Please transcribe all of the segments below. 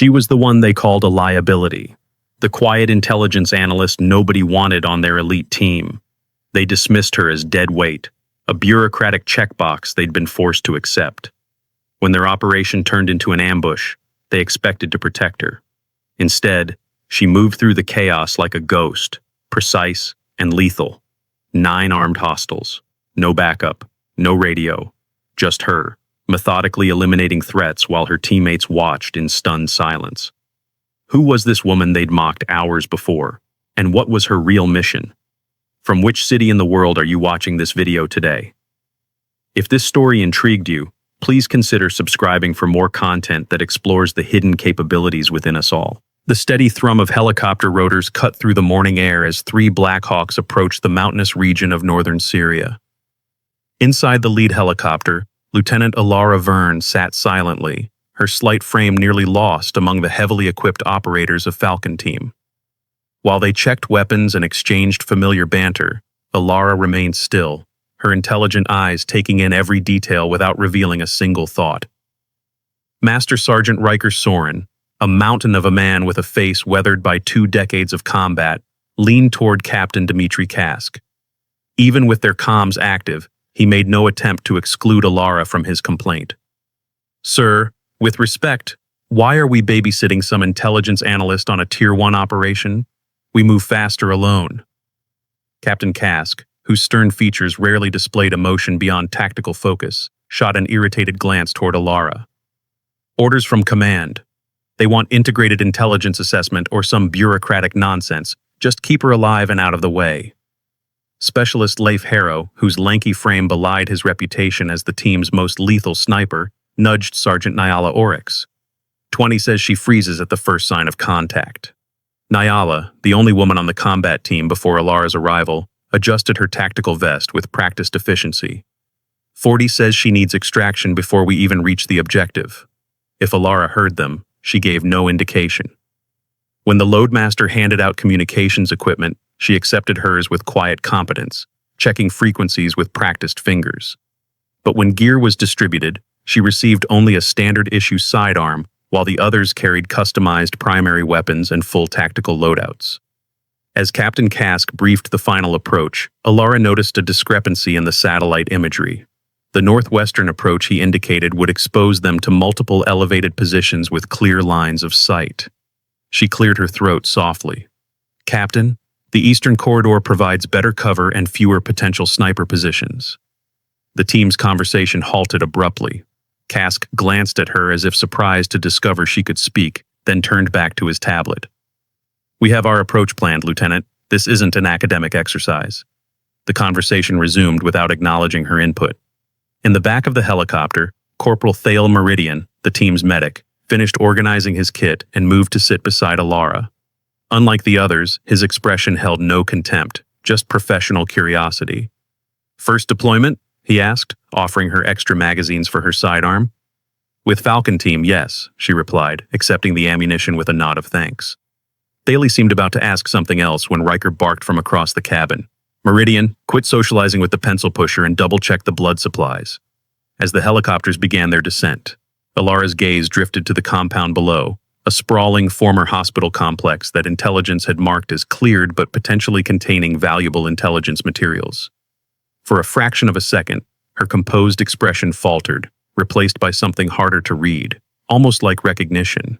She was the one they called a liability, the quiet intelligence analyst nobody wanted on their elite team. They dismissed her as dead weight, a bureaucratic checkbox they'd been forced to accept. When their operation turned into an ambush, they expected to protect her. Instead, she moved through the chaos like a ghost, precise and lethal. 9 armed hostiles, no backup, no radio, just her, methodically eliminating threats while her teammates watched in stunned silence. Who was this woman they'd mocked hours before, and what was her real mission? From which city in the world are you watching this video today? If this story intrigued you, please consider subscribing for more content that explores the hidden capabilities within us all. The steady thrum of helicopter rotors cut through the morning air as 3 Black Hawks approached the mountainous region of northern Syria. Inside the lead helicopter, Lieutenant Alara Verne sat silently, her slight frame nearly lost among the heavily equipped operators of Falcon Team. While they checked weapons and exchanged familiar banter, Alara remained still, her intelligent eyes taking in every detail without revealing a single thought. Master Sergeant Riker Soren, a mountain of a man with a face weathered by 2 decades of combat, leaned toward Captain Dmitry Kask. Even with their comms active, he made no attempt to exclude Alara from his complaint. "Sir, with respect, why are we babysitting some intelligence analyst on a Tier 1 operation? We move faster alone." Captain Kask, whose stern features rarely displayed emotion beyond tactical focus, shot an irritated glance toward Alara. "Orders from command. They want integrated intelligence assessment or some bureaucratic nonsense. Just keep her alive and out of the way." Specialist Leif Harrow, whose lanky frame belied his reputation as the team's most lethal sniper, nudged Sergeant Nyala Oryx. 20 says she freezes at the first sign of contact. Nyala, the only woman on the combat team before Alara's arrival, adjusted her tactical vest with practiced efficiency. 40 says she needs extraction before we even reach the objective. If Alara heard them, she gave no indication. When the loadmaster handed out communications equipment, she accepted hers with quiet competence, checking frequencies with practiced fingers. But when gear was distributed, she received only a standard-issue sidearm, while the others carried customized primary weapons and full tactical loadouts. As Captain Kask briefed the final approach, Alara noticed a discrepancy in the satellite imagery. The northwestern approach he indicated would expose them to multiple elevated positions with clear lines of sight. She cleared her throat softly. "Captain, the eastern corridor provides better cover and fewer potential sniper positions." The team's conversation halted abruptly. Kask glanced at her as if surprised to discover she could speak, then turned back to his tablet. "We have our approach planned, Lieutenant. This isn't an academic exercise." The conversation resumed without acknowledging her input. In the back of the helicopter, Corporal Thale Meridian, the team's medic, finished organizing his kit and moved to sit beside Alara. Unlike the others, his expression held no contempt, just professional curiosity. "First deployment?" he asked, offering her extra magazines for her sidearm. "With Falcon Team, yes," she replied, accepting the ammunition with a nod of thanks. Thaley seemed about to ask something else when Riker barked from across the cabin. "Meridian, quit socializing with the pencil pusher and double-check the blood supplies." As the helicopters began their descent, Alara's gaze drifted to the compound below, a sprawling former hospital complex that intelligence had marked as cleared but potentially containing valuable intelligence materials. For a fraction of a second, her composed expression faltered, replaced by something harder to read, almost like recognition.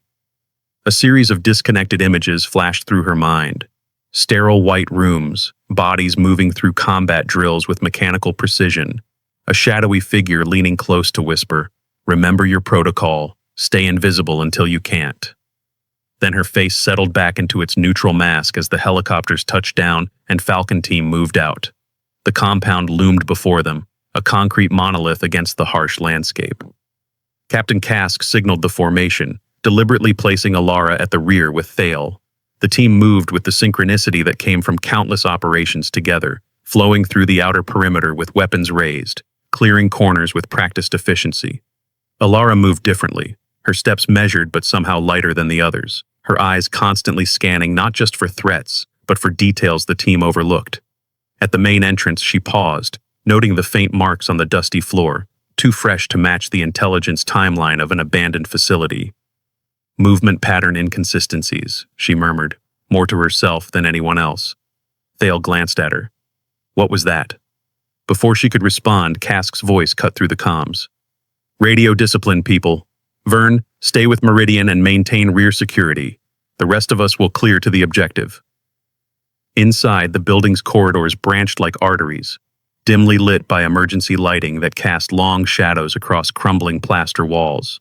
A series of disconnected images flashed through her mind. Sterile white rooms, bodies moving through combat drills with mechanical precision, a shadowy figure leaning close to whisper, "Remember your protocol, stay invisible until you can't." Then her face settled back into its neutral mask as the helicopters touched down and Falcon Team moved out. The compound loomed before them, a concrete monolith against the harsh landscape. Captain Kask signaled the formation, deliberately placing Alara at the rear with Thale. The team moved with the synchronicity that came from countless operations together, flowing through the outer perimeter with weapons raised, clearing corners with practiced efficiency. Alara moved differently, her steps measured but somehow lighter than the others, her eyes constantly scanning not just for threats, but for details the team overlooked. At the main entrance, she paused, noting the faint marks on the dusty floor, too fresh to match the intelligence timeline of an abandoned facility. Movement pattern inconsistencies, she murmured, more to herself than anyone else. Thale glanced at her. What was that? Before she could respond, Cask's voice cut through the comms. Radio discipline, people. Vern, stay with Meridian and maintain rear security. The rest of us will clear to the objective. Inside, the building's corridors branched like arteries, dimly lit by emergency lighting that cast long shadows across crumbling plaster walls.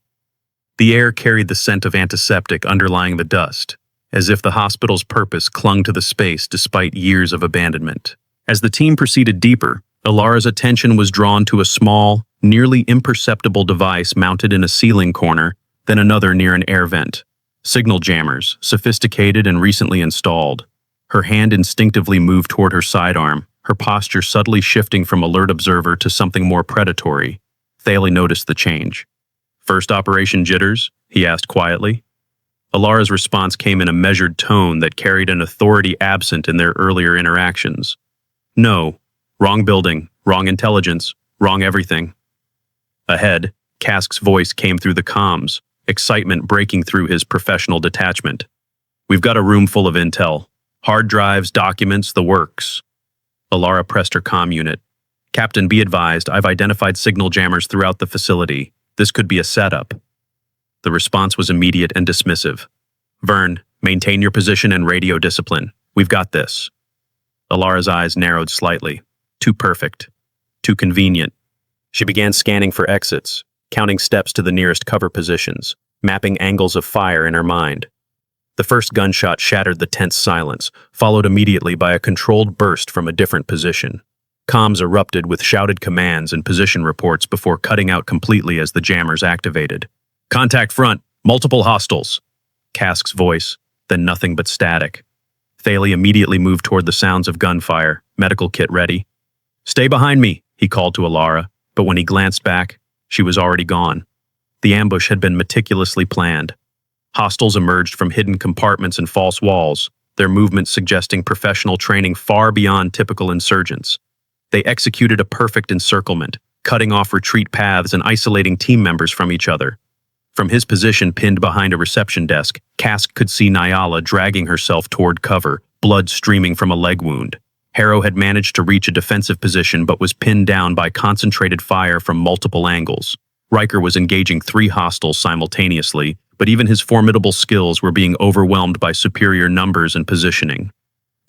The air carried the scent of antiseptic underlying the dust, as if the hospital's purpose clung to the space despite years of abandonment. As the team proceeded deeper, Alara's attention was drawn to a small, nearly imperceptible device mounted in a ceiling corner, then another near an air vent. Signal jammers, sophisticated and recently installed. Her hand instinctively moved toward her sidearm, her posture subtly shifting from alert observer to something more predatory. Thale noticed the change. First operation jitters? He asked quietly. Alara's response came in a measured tone that carried an authority absent in their earlier interactions. No. Wrong building, wrong intelligence, wrong everything. Ahead, Cask's voice came through the comms, excitement breaking through his professional detachment. We've got a room full of intel. Hard drives, documents, the works. Alara pressed her comm unit. Captain, be advised, I've identified signal jammers throughout the facility. This could be a setup. The response was immediate and dismissive. Vern, maintain your position and radio discipline. We've got this. Alara's eyes narrowed slightly. Too perfect. Too convenient. She began scanning for exits, counting steps to the nearest cover positions, mapping angles of fire in her mind. The first gunshot shattered the tense silence, followed immediately by a controlled burst from a different position. Comms erupted with shouted commands and position reports before cutting out completely as the jammers activated. Contact front, multiple hostiles. Cask's voice, then nothing but static. Thale immediately moved toward the sounds of gunfire, medical kit ready. Stay behind me, he called to Alara, but when he glanced back, she was already gone. The ambush had been meticulously planned. Hostiles emerged from hidden compartments and false walls, their movements suggesting professional training far beyond typical insurgents. They executed a perfect encirclement, cutting off retreat paths and isolating team members from each other. From his position pinned behind a reception desk, Cask could see Nyala dragging herself toward cover, blood streaming from a leg wound. Harrow had managed to reach a defensive position but was pinned down by concentrated fire from multiple angles. Riker was engaging 3 hostiles simultaneously, but even his formidable skills were being overwhelmed by superior numbers and positioning.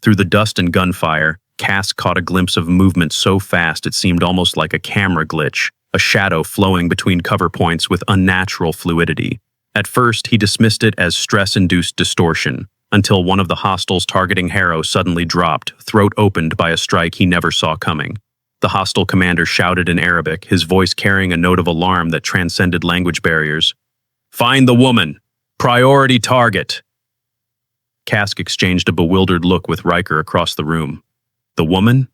Through the dust and gunfire, Cask caught a glimpse of movement so fast it seemed almost like a camera glitch, a shadow flowing between cover points with unnatural fluidity. At first, he dismissed it as stress-induced distortion, until one of the hostiles targeting Harrow suddenly dropped, throat opened by a strike he never saw coming. The hostile commander shouted in Arabic, his voice carrying a note of alarm that transcended language barriers. Find the woman! Priority target! Cask exchanged a bewildered look with Riker across the room. The woman?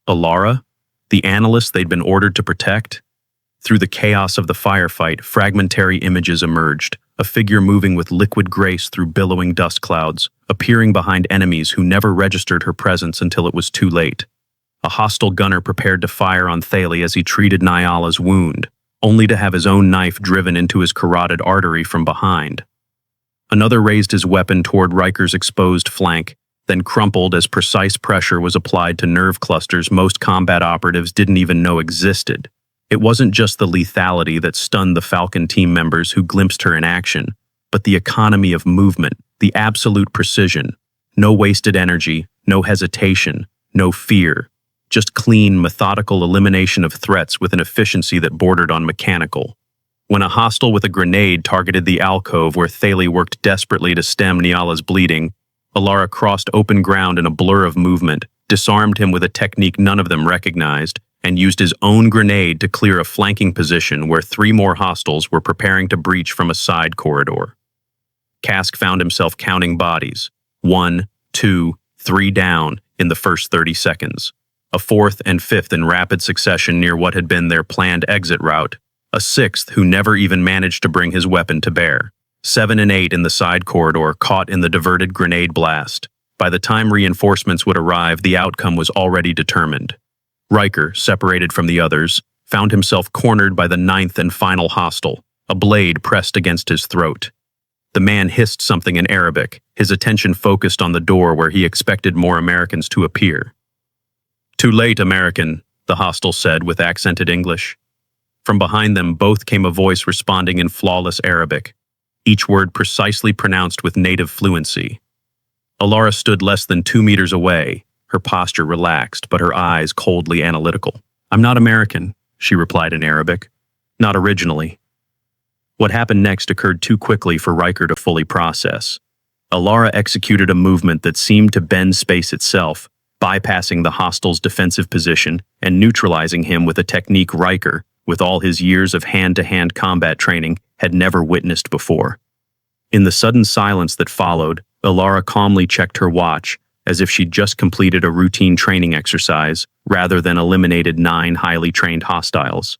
Alara? The analyst they'd been ordered to protect? Through the chaos of the firefight, fragmentary images emerged, a figure moving with liquid grace through billowing dust clouds, appearing behind enemies who never registered her presence until it was too late. A hostile gunner prepared to fire on Thale as he treated Nyala's wound, only to have his own knife driven into his carotid artery from behind. Another raised his weapon toward Riker's exposed flank, then crumpled as precise pressure was applied to nerve clusters most combat operatives didn't even know existed. It wasn't just the lethality that stunned the Falcon team members who glimpsed her in action, but the economy of movement, the absolute precision. No wasted energy, no hesitation, no fear. Just clean, methodical elimination of threats with an efficiency that bordered on mechanical. When a hostile with a grenade targeted the alcove where Thale worked desperately to stem Nyala's bleeding, Alara crossed open ground in a blur of movement, disarmed him with a technique none of them recognized, and used his own grenade to clear a flanking position where 3 more hostiles were preparing to breach from a side corridor. Cask found himself counting bodies, 1, 2, 3 down in the first 30 seconds. A 4th and 5th in rapid succession near what had been their planned exit route, a 6th who never even managed to bring his weapon to bear. 7 and 8 in the side corridor caught in the diverted grenade blast. By the time reinforcements would arrive, the outcome was already determined. Riker, separated from the others, found himself cornered by the 9th and final hostile, a blade pressed against his throat. The man hissed something in Arabic, his attention focused on the door where he expected more Americans to appear. "Too late, American," the hostile said with accented English. From behind them both came a voice responding in flawless Arabic, each word precisely pronounced with native fluency. Alara stood less than 2 meters away, her posture relaxed but her eyes coldly analytical. "I'm not American," she replied in Arabic. "Not originally." What happened next occurred too quickly for Riker to fully process. Alara executed a movement that seemed to bend space itself, bypassing the hostile's defensive position and neutralizing him with a technique Riker, with all his years of hand-to-hand combat training, had never witnessed before. In the sudden silence that followed, Alara calmly checked her watch, as if she'd just completed a routine training exercise, rather than eliminated 9 highly trained hostiles.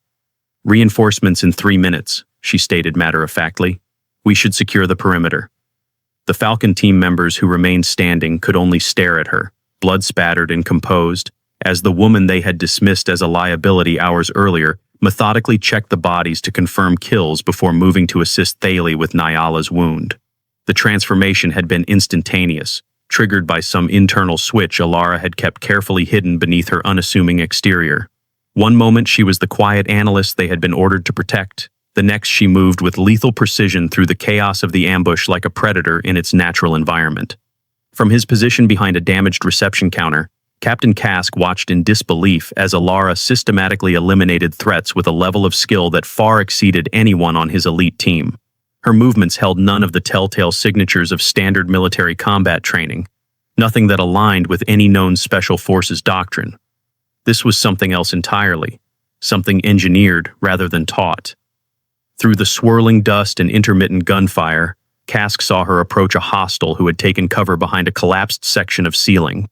"Reinforcements in 3 minutes, she stated matter-of-factly. "We should secure the perimeter." The Falcon team members who remained standing could only stare at her, blood-spattered and composed, as the woman they had dismissed as a liability hours earlier methodically checked the bodies to confirm kills before moving to assist Thalie with Nyala's wound. The transformation had been instantaneous, triggered by some internal switch Alara had kept carefully hidden beneath her unassuming exterior. One moment she was the quiet analyst they had been ordered to protect. The next she moved with lethal precision through the chaos of the ambush like a predator in its natural environment. From his position behind a damaged reception counter, Captain Kask watched in disbelief as Alara systematically eliminated threats with a level of skill that far exceeded anyone on his elite team. Her movements held none of the telltale signatures of standard military combat training, nothing that aligned with any known special forces doctrine. This was something else entirely, something engineered rather than taught. Through the swirling dust and intermittent gunfire, Kask saw her approach a hostile who had taken cover behind a collapsed section of ceiling.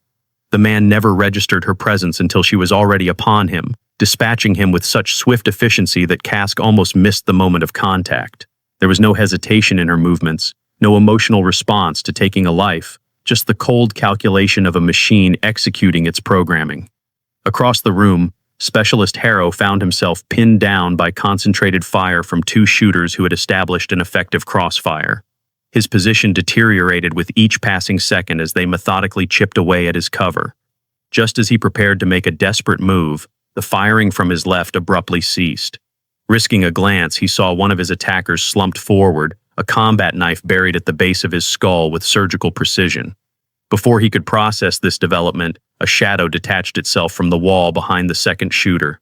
The man never registered her presence until she was already upon him, dispatching him with such swift efficiency that Kask almost missed the moment of contact. There was no hesitation in her movements, no emotional response to taking a life, just the cold calculation of a machine executing its programming. Across the room, Specialist Harrow found himself pinned down by concentrated fire from 2 shooters who had established an effective crossfire. His position deteriorated with each passing second as they methodically chipped away at his cover. Just as he prepared to make a desperate move, the firing from his left abruptly ceased. Risking a glance, he saw one of his attackers slumped forward, a combat knife buried at the base of his skull with surgical precision. Before he could process this development, a shadow detached itself from the wall behind the second shooter.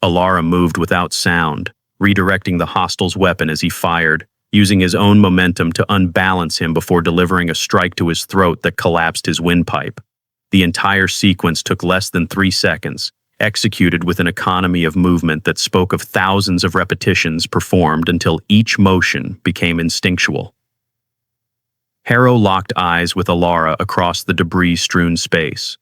Alara moved without sound, redirecting the hostile's weapon as he fired, using his own momentum to unbalance him before delivering a strike to his throat that collapsed his windpipe. The entire sequence took less than 3 seconds, executed with an economy of movement that spoke of thousands of repetitions performed until each motion became instinctual. Harrow locked eyes with Alara across the debris-strewn space.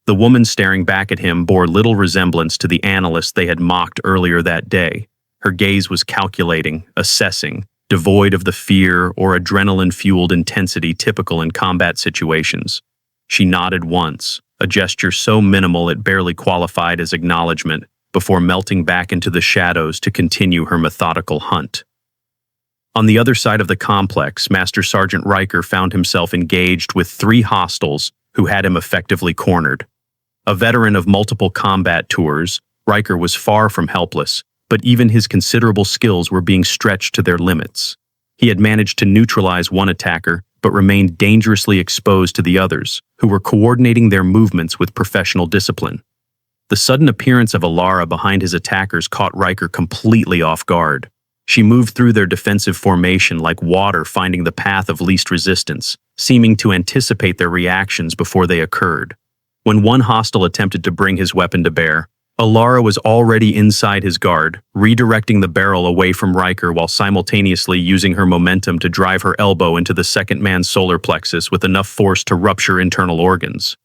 The woman staring back at him bore little resemblance to the analyst they had mocked earlier that day. Her gaze was calculating, assessing, devoid of the fear or adrenaline-fueled intensity typical in combat situations. She nodded once, a gesture so minimal it barely qualified as acknowledgement, before melting back into the shadows to continue her methodical hunt. On the other side of the complex, Master Sergeant Riker found himself engaged with 3 hostiles who had him effectively cornered. A veteran of multiple combat tours, Riker was far from helpless, but even his considerable skills were being stretched to their limits. He had managed to neutralize one attacker, but remained dangerously exposed to the others, who were coordinating their movements with professional discipline. The sudden appearance of Alara behind his attackers caught Riker completely off guard. She moved through their defensive formation like water finding the path of least resistance, seeming to anticipate their reactions before they occurred. When one hostile attempted to bring his weapon to bear, Alara was already inside his guard, redirecting the barrel away from Riker while simultaneously using her momentum to drive her elbow into the second man's solar plexus with enough force to rupture internal organs.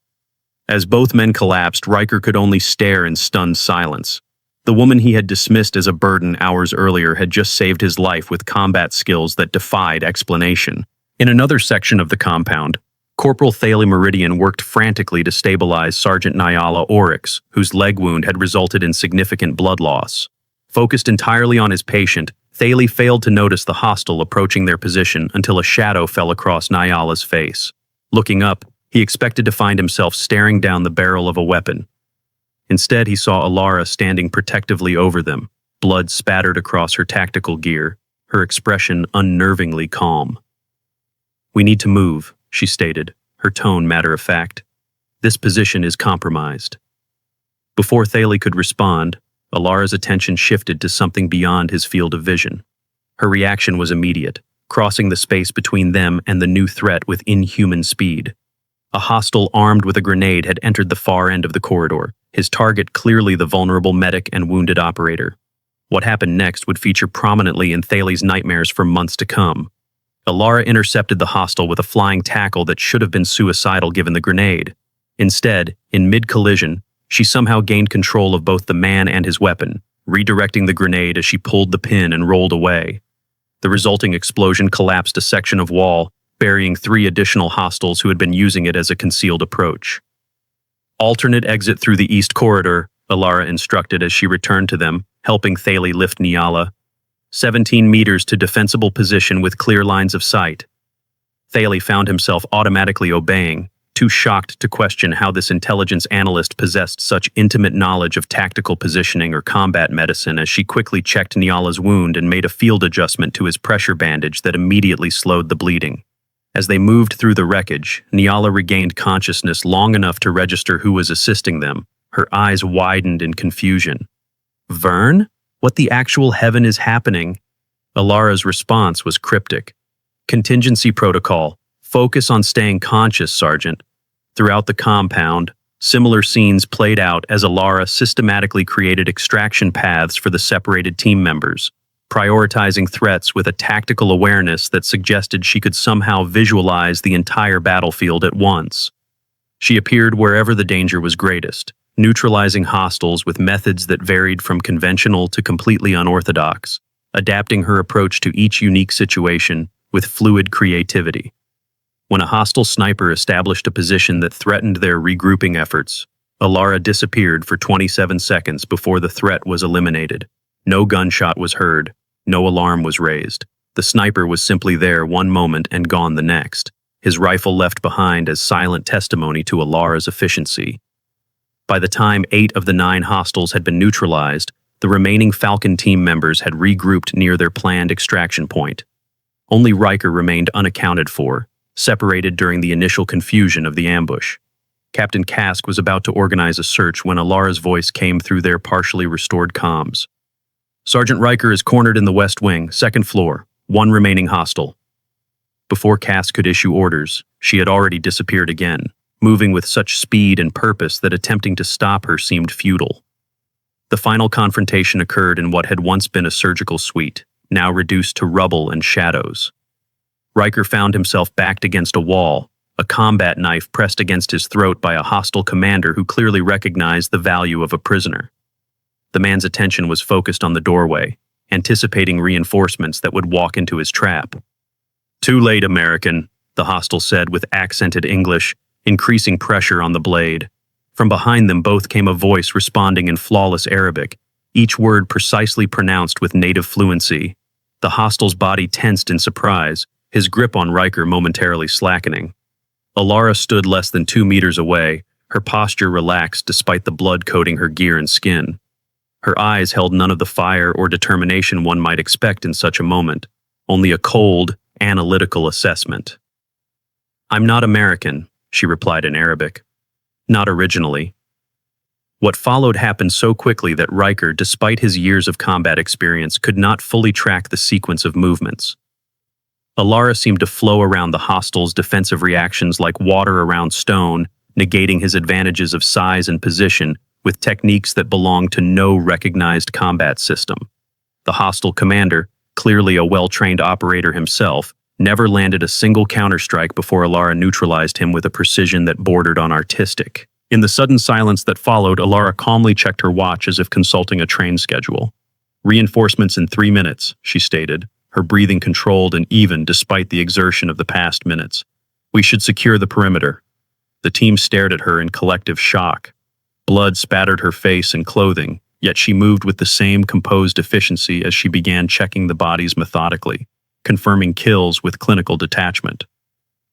As both men collapsed, Riker could only stare in stunned silence. The woman he had dismissed as a burden hours earlier had just saved his life with combat skills that defied explanation. In another section of the compound, Corporal Thalie Meridian worked frantically to stabilize Sergeant Nyala Oryx, whose leg wound had resulted in significant blood loss. Focused entirely on his patient, Thaley failed to notice the hostile approaching their position until a shadow fell across Nyala's face. Looking up, he expected to find himself staring down the barrel of a weapon. Instead, he saw Alara standing protectively over them, blood spattered across her tactical gear, her expression unnervingly calm. "We need to move," she stated, her tone matter-of-fact. "This position is compromised." Before Thaley could respond, Alara's attention shifted to something beyond his field of vision. Her reaction was immediate, crossing the space between them and the new threat with inhuman speed. A hostile armed with a grenade had entered the far end of the corridor, his target clearly the vulnerable medic and wounded operator. What happened next would feature prominently in Thaley's nightmares for months to come. Alara intercepted the hostile with a flying tackle that should have been suicidal given the grenade. Instead, in mid-collision, she somehow gained control of both the man and his weapon, redirecting the grenade as she pulled the pin and rolled away. The resulting explosion collapsed a section of wall, burying 3 additional hostiles who had been using it as a concealed approach. "Alternate exit through the east corridor," Alara instructed as she returned to them, helping Thaley lift Nyala. 17 meters to defensible position with clear lines of sight. Thaley found himself automatically obeying, too shocked to question how this intelligence analyst possessed such intimate knowledge of tactical positioning or combat medicine as she quickly checked Nyala's wound and made a field adjustment to his pressure bandage that immediately slowed the bleeding. As they moved through the wreckage, Nyala regained consciousness long enough to register who was assisting them. Her eyes widened in confusion. "Vern? What the actual heaven is happening?" Alara's response was cryptic. "Contingency protocol. Focus on staying conscious, Sergeant." Throughout the compound, similar scenes played out as Alara systematically created extraction paths for the separated team members, prioritizing threats with a tactical awareness that suggested she could somehow visualize the entire battlefield at once. She appeared wherever the danger was greatest, neutralizing hostiles with methods that varied from conventional to completely unorthodox, adapting her approach to each unique situation with fluid creativity. When a hostile sniper established a position that threatened their regrouping efforts, Alara disappeared for 27 seconds before the threat was eliminated. No gunshot was heard, no alarm was raised. The sniper was simply there one moment and gone the next, his rifle left behind as silent testimony to Alara's efficiency. By the time 8 of the 9 hostiles had been neutralized, the remaining Falcon team members had regrouped near their planned extraction point. Only Riker remained unaccounted for, separated during the initial confusion of the ambush. Captain Kask was about to organize a search when Alara's voice came through their partially restored comms. "Sergeant Riker is cornered in the west wing, 2nd floor, 1 remaining hostile." Before Kask could issue orders, she had already disappeared again, moving with such speed and purpose that attempting to stop her seemed futile. The final confrontation occurred in what had once been a surgical suite, now reduced to rubble and shadows. Riker found himself backed against a wall, a combat knife pressed against his throat by a hostile commander who clearly recognized the value of a prisoner. The man's attention was focused on the doorway, anticipating reinforcements that would walk into his trap. "Too late, American," the hostile said with accented English, increasing pressure on the blade. From behind them both came a voice responding in flawless Arabic, each word precisely pronounced with native fluency. The hostile's body tensed in surprise, his grip on Riker momentarily slackening. Alara stood less than 2 meters away, her posture relaxed despite the blood coating her gear and skin. Her eyes held none of the fire or determination one might expect in such a moment, only a cold, analytical assessment. "I'm not American," she replied in Arabic. "Not originally." What followed happened so quickly that Riker, despite his years of combat experience, could not fully track the sequence of movements. Alara seemed to flow around the hostile's defensive reactions like water around stone, negating his advantages of size and position with techniques that belonged to no recognized combat system. The hostile commander, clearly a well-trained operator himself, never landed a single counterstrike before Alara neutralized him with a precision that bordered on artistic. In the sudden silence that followed, Alara calmly checked her watch as if consulting a train schedule. "Reinforcements in 3 minutes, she stated, her breathing controlled and even despite the exertion of the past minutes. "We should secure the perimeter." The team stared at her in collective shock. Blood spattered her face and clothing, Yet she moved with the same composed efficiency as she began checking the bodies methodically, confirming kills with clinical detachment.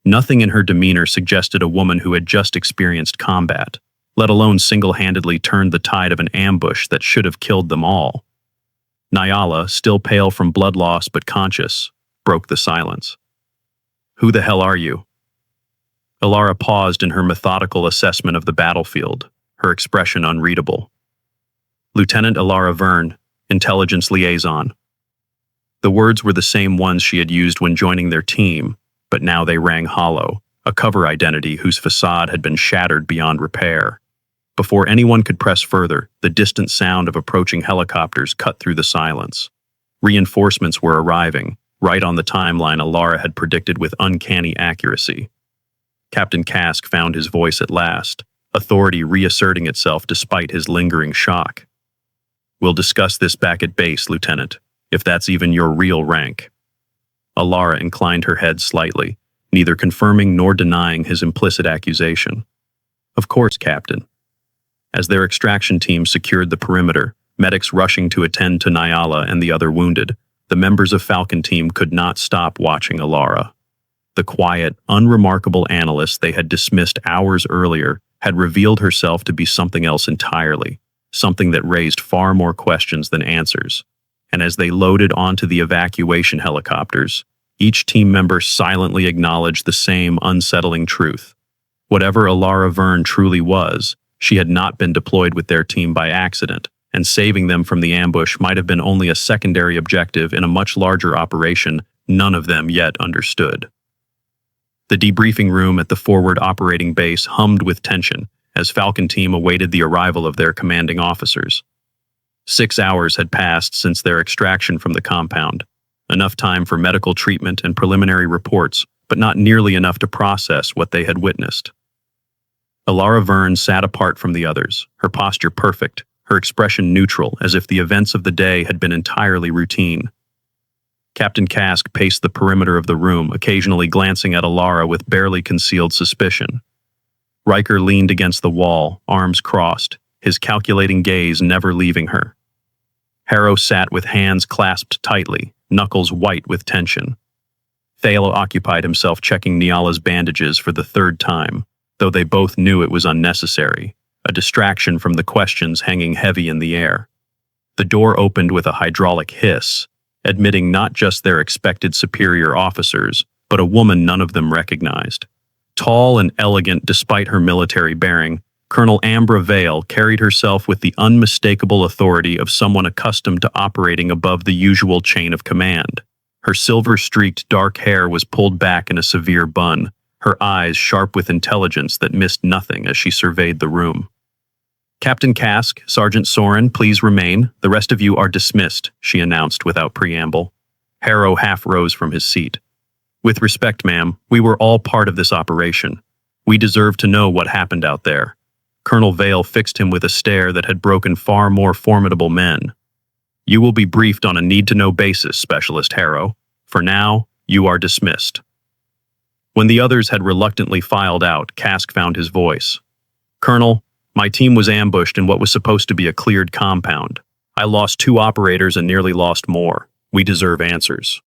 Nothing in her demeanor suggested a woman who had just experienced combat, let alone single-handedly turned the tide of an ambush that should have killed them all. Nyala, still pale from blood loss but conscious, broke the silence. "Who the hell are you?" Alara paused in her methodical assessment of the battlefield, her expression unreadable. "Lieutenant Alara Verne, Intelligence Liaison." The words were the same ones she had used when joining their team, but now they rang hollow, a cover identity whose facade had been shattered beyond repair. Before anyone could press further, the distant sound of approaching helicopters cut through the silence. Reinforcements were arriving, right on the timeline Alara had predicted with uncanny accuracy. Captain Kask found his voice at last, authority reasserting itself despite his lingering shock. "We'll discuss this back at base, Lieutenant, if that's even your real rank." Alara inclined her head slightly, neither confirming nor denying his implicit accusation. "Of course, Captain." As their extraction team secured the perimeter, medics rushing to attend to Nyala and the other wounded, the members of Falcon Team could not stop watching Alara. The quiet, unremarkable analyst they had dismissed hours earlier had revealed herself to be something else entirely, something that raised far more questions than answers. And as they loaded onto the evacuation helicopters, each team member silently acknowledged the same unsettling truth. Whatever Alara Verne truly was, she had not been deployed with their team by accident, and saving them from the ambush might have been only a secondary objective in a much larger operation none of them yet understood. The debriefing room at the forward operating base hummed with tension as Falcon Team awaited the arrival of their commanding officers. 6 hours had passed since their extraction from the compound, enough time for medical treatment and preliminary reports, but not nearly enough to process what they had witnessed. Alara Verne sat apart from the others, her posture perfect, her expression neutral, as if the events of the day had been entirely routine. Captain Kask paced the perimeter of the room, occasionally glancing at Alara with barely concealed suspicion. Riker leaned against the wall, arms crossed, his calculating gaze never leaving her. Harrow sat with hands clasped tightly, knuckles white with tension. Thalo occupied himself checking Nyala's bandages for the third time, though they both knew it was unnecessary, a distraction from the questions hanging heavy in the air. The door opened with a hydraulic hiss, admitting not just their expected superior officers, but a woman none of them recognized. Tall and elegant despite her military bearing, Colonel Ambra Vale carried herself with the unmistakable authority of someone accustomed to operating above the usual chain of command. Her silver-streaked dark hair was pulled back in a severe bun, her eyes sharp with intelligence that missed nothing as she surveyed the room. "Captain Kask, Sergeant Soren, please remain. The rest of you are dismissed," she announced without preamble. Harrow half rose from his seat. "With respect, ma'am, we were all part of this operation. We deserve to know what happened out there." Colonel Vale fixed him with a stare that had broken far more formidable men. "You will be briefed on a need-to-know basis, Specialist Harrow. For now, you are dismissed." When the others had reluctantly filed out, Kask found his voice. "Colonel, my team was ambushed in what was supposed to be a cleared compound. I lost 2 operators and nearly lost more. We deserve answers."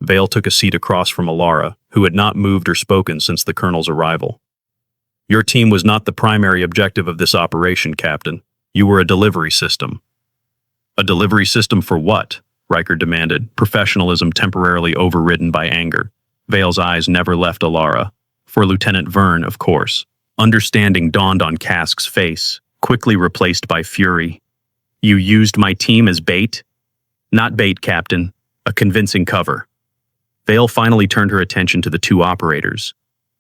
Vale took a seat across from Alara, who had not moved or spoken since the colonel's arrival. "Your team was not the primary objective of this operation, Captain. You were a delivery system." "A delivery system for what?" Riker demanded, professionalism temporarily overridden by anger. Vale's eyes never left Alara. "For Lieutenant Verne, of course." Understanding dawned on Kask's face, quickly replaced by fury. "You used my team as bait?" "Not bait, Captain. A convincing cover." Vale finally turned her attention to the 2 operators.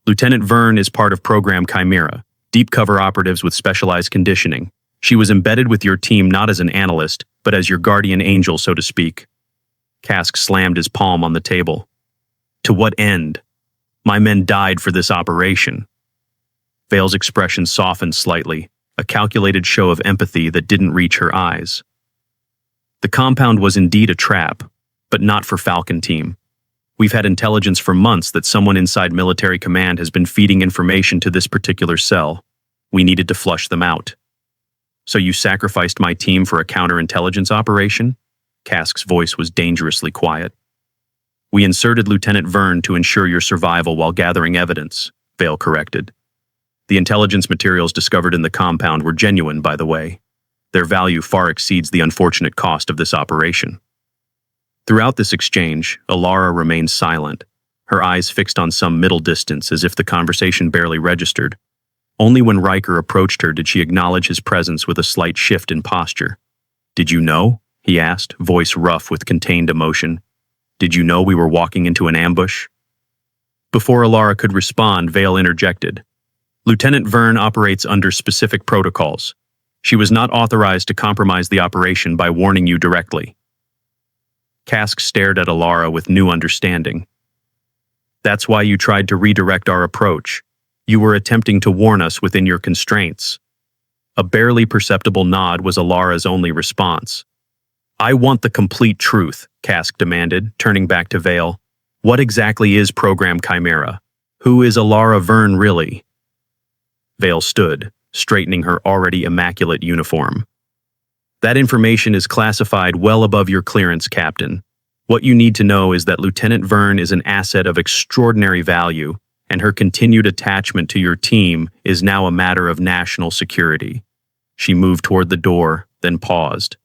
"Lieutenant Verne is part of Program Chimera, deep cover operatives with specialized conditioning. She was embedded with your team not as an analyst, but as your guardian angel, so to speak." Kask slammed his palm on the table. "To what end? My men died for this operation." Vale's expression softened slightly, a calculated show of empathy that didn't reach her eyes. "The compound was indeed a trap, but not for Falcon Team. We've had intelligence for months that someone inside military command has been feeding information to this particular cell. We needed to flush them out." So you sacrificed my team for a counterintelligence operation? Cask's voice was dangerously quiet. We inserted Lieutenant Verne to ensure your survival while gathering evidence, Vale corrected. The intelligence materials discovered in the compound were genuine, by the way. Their value far exceeds the unfortunate cost of this operation. Throughout this exchange, Alara remained silent, her eyes fixed on some middle distance as if the conversation barely registered. Only when Riker approached her did she acknowledge his presence with a slight shift in posture. Did you know? He asked, voice rough with contained emotion. Did you know we were walking into an ambush? Before Alara could respond, Vale interjected. Lieutenant Verne operates under specific protocols. She was not authorized to compromise the operation by warning you directly. Cask stared at Alara with new understanding. That's why you tried to redirect our approach. You were attempting to warn us within your constraints. A barely perceptible nod was Alara's only response. I want the complete truth, Cask demanded, turning back to Vale. What exactly is Program Chimera? Who is Alara Verne really? Vale stood, straightening her already immaculate uniform. That information is classified well above your clearance, Captain. What you need to know is that Lieutenant Verne is an asset of extraordinary value, and her continued attachment to your team is now a matter of national security. She moved toward the door, then paused.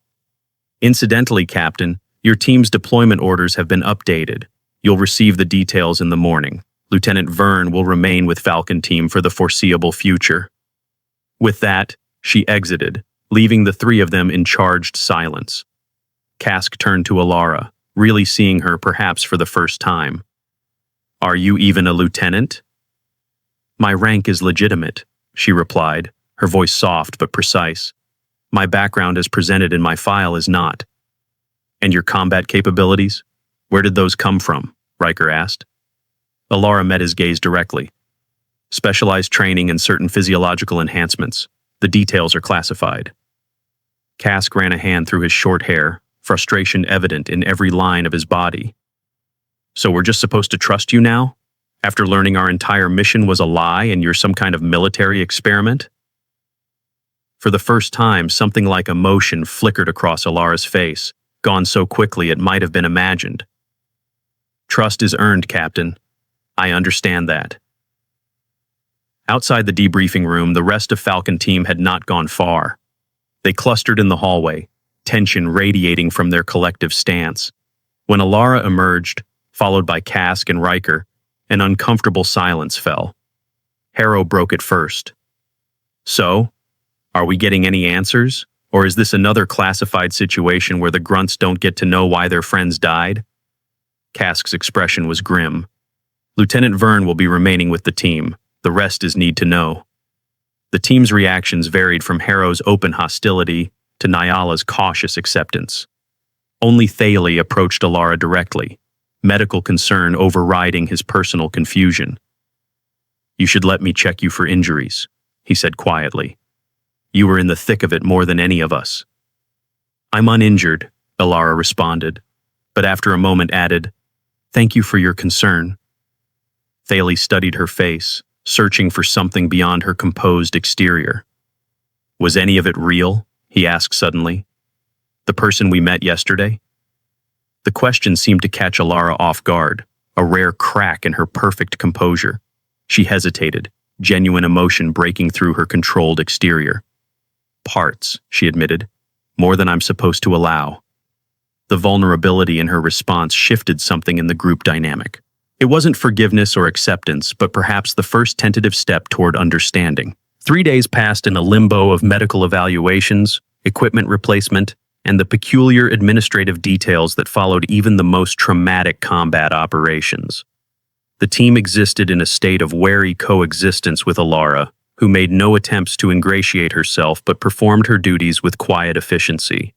Incidentally, Captain, your team's deployment orders have been updated. You'll receive the details in the morning. Lieutenant Verne will remain with Falcon Team for the foreseeable future. With that, she exited, leaving the three of them in charged silence. Cask turned to Alara, really seeing her perhaps for the first time. Are you even a lieutenant? My rank is legitimate, she replied, her voice soft but precise. My background as presented in my file is not. And your combat capabilities? Where did those come from? Riker asked. Alara met his gaze directly. Specialized training and certain physiological enhancements. The details are classified. Cask ran a hand through his short hair, frustration evident in every line of his body. So we're just supposed to trust you now? After learning our entire mission was a lie and you're some kind of military experiment? For the first time, something like emotion flickered across Alara's face, gone so quickly it might have been imagined. Trust is earned, Captain. I understand that. Outside the debriefing room, the rest of Falcon Team had not gone far. They clustered in the hallway, tension radiating from their collective stance. When Alara emerged, followed by Cask and Riker, an uncomfortable silence fell. Harrow broke it first. So, are we getting any answers? Or is this another classified situation where the grunts don't get to know why their friends died? Cask's expression was grim. Lieutenant Verne will be remaining with the team. The rest is need to know. The team's reactions varied from Harrow's open hostility to Nyala's cautious acceptance. Only Thaley approached Alara directly, medical concern overriding his personal confusion. You should let me check you for injuries, he said quietly. You were in the thick of it more than any of us. I'm uninjured, Alara responded, but after a moment added, Thank you for your concern. Thaley studied her face, searching for something beyond her composed exterior. Was any of it real? He asked suddenly. The person we met yesterday? The question seemed to catch Alara off guard, a rare crack in her perfect composure. She hesitated, genuine emotion breaking through her controlled exterior. Parts, she admitted, more than I'm supposed to allow. The vulnerability in her response shifted something in the group dynamic. It wasn't forgiveness or acceptance, but perhaps the first tentative step toward understanding. 3 days passed in a limbo of medical evaluations, equipment replacement, and the peculiar administrative details that followed even the most traumatic combat operations. The team existed in a state of wary coexistence with Alara, who made no attempts to ingratiate herself but performed her duties with quiet efficiency.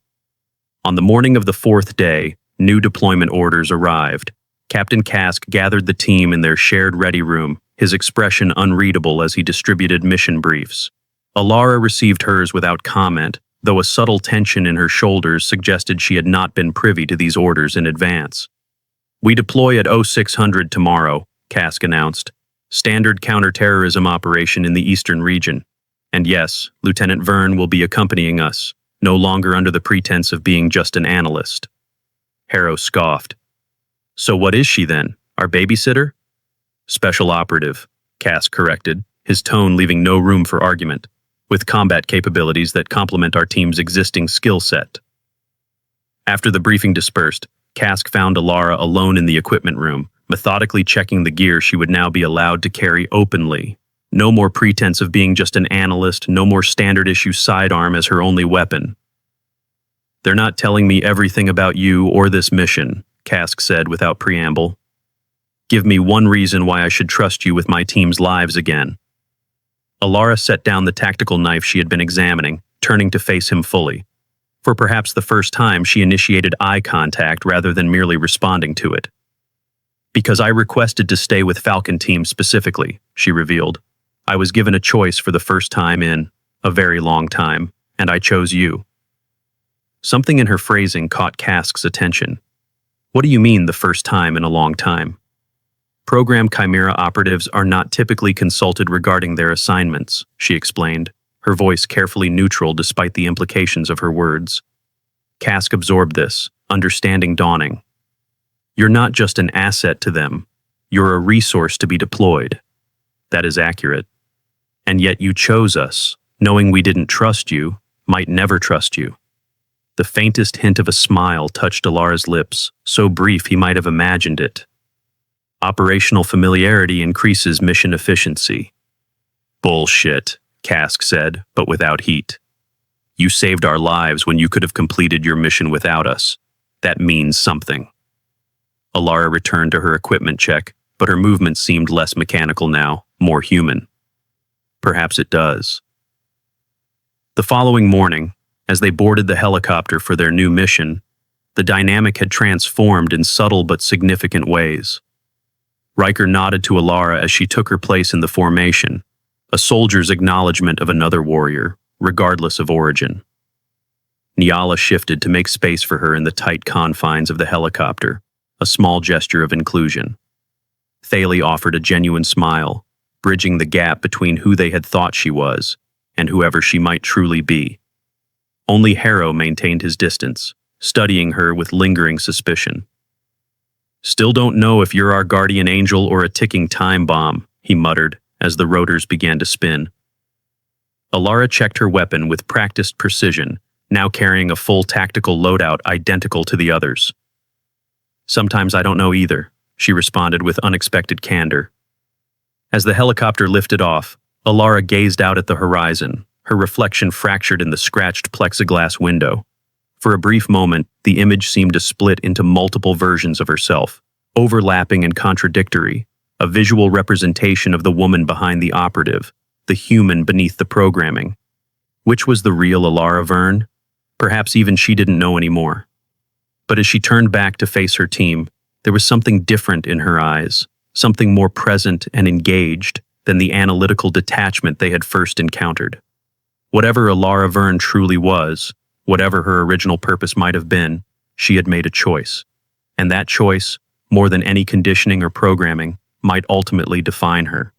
On the morning of the 4th day, new deployment orders arrived. Captain Cask gathered the team in their shared ready room, his expression unreadable as he distributed mission briefs. Alara received hers without comment, though a subtle tension in her shoulders suggested she had not been privy to these orders in advance. We deploy at 0600 tomorrow, Cask announced. Standard counterterrorism operation in the eastern region. And yes, Lieutenant Verne will be accompanying us, no longer under the pretense of being just an analyst. Harrow scoffed. So what is she then? Our babysitter? Special operative, Cass corrected, his tone leaving no room for argument, with combat capabilities that complement our team's existing skill set. After the briefing dispersed, Cask found Alara alone in the equipment room, methodically checking the gear she would now be allowed to carry openly. No more pretense of being just an analyst, no more standard-issue sidearm as her only weapon. They're not telling me everything about you or this mission, Cask said without preamble. Give me one reason why I should trust you with my team's lives again. Alara set down the tactical knife she had been examining, turning to face him fully. For perhaps the first time, she initiated eye contact rather than merely responding to it. Because I requested to stay with Falcon Team specifically, she revealed. I was given a choice for the first time in a very long time, and I chose you. Something in her phrasing caught Cask's attention. What do you mean the first time in a long time? Program Chimera operatives are not typically consulted regarding their assignments, she explained, her voice carefully neutral despite the implications of her words. Cask absorbed this, understanding dawning. You're not just an asset to them, you're a resource to be deployed. That is accurate. And yet you chose us, knowing we didn't trust you, might never trust you. The faintest hint of a smile touched Alara's lips, so brief he might have imagined it. Operational familiarity increases mission efficiency. Bullshit, Cask said, but without heat. You saved our lives when you could have completed your mission without us. That means something. Alara returned to her equipment check, but her movement seemed less mechanical now, more human. Perhaps it does. The following morning, as they boarded the helicopter for their new mission, the dynamic had transformed in subtle but significant ways. Riker nodded to Alara as she took her place in the formation, a soldier's acknowledgement of another warrior, regardless of origin. Nyala shifted to make space for her in the tight confines of the helicopter, a small gesture of inclusion. Thaley offered a genuine smile, bridging the gap between who they had thought she was and whoever she might truly be. Only Harrow maintained his distance, studying her with lingering suspicion. Still don't know if you're our guardian angel or a ticking time bomb, he muttered as the rotors began to spin. Alara checked her weapon with practiced precision, now carrying a full tactical loadout identical to the others. Sometimes I don't know either, she responded with unexpected candor. As the helicopter lifted off, Alara gazed out at the horizon, her reflection fractured in the scratched plexiglass window. For a brief moment, the image seemed to split into multiple versions of herself, overlapping and contradictory, a visual representation of the woman behind the operative, the human beneath the programming. Which was the real Alara Verne? Perhaps even she didn't know anymore. But as she turned back to face her team, there was something different in her eyes, something more present and engaged than the analytical detachment they had first encountered. Whatever Alara Verne truly was, whatever her original purpose might have been, she had made a choice. And that choice, more than any conditioning or programming, might ultimately define her.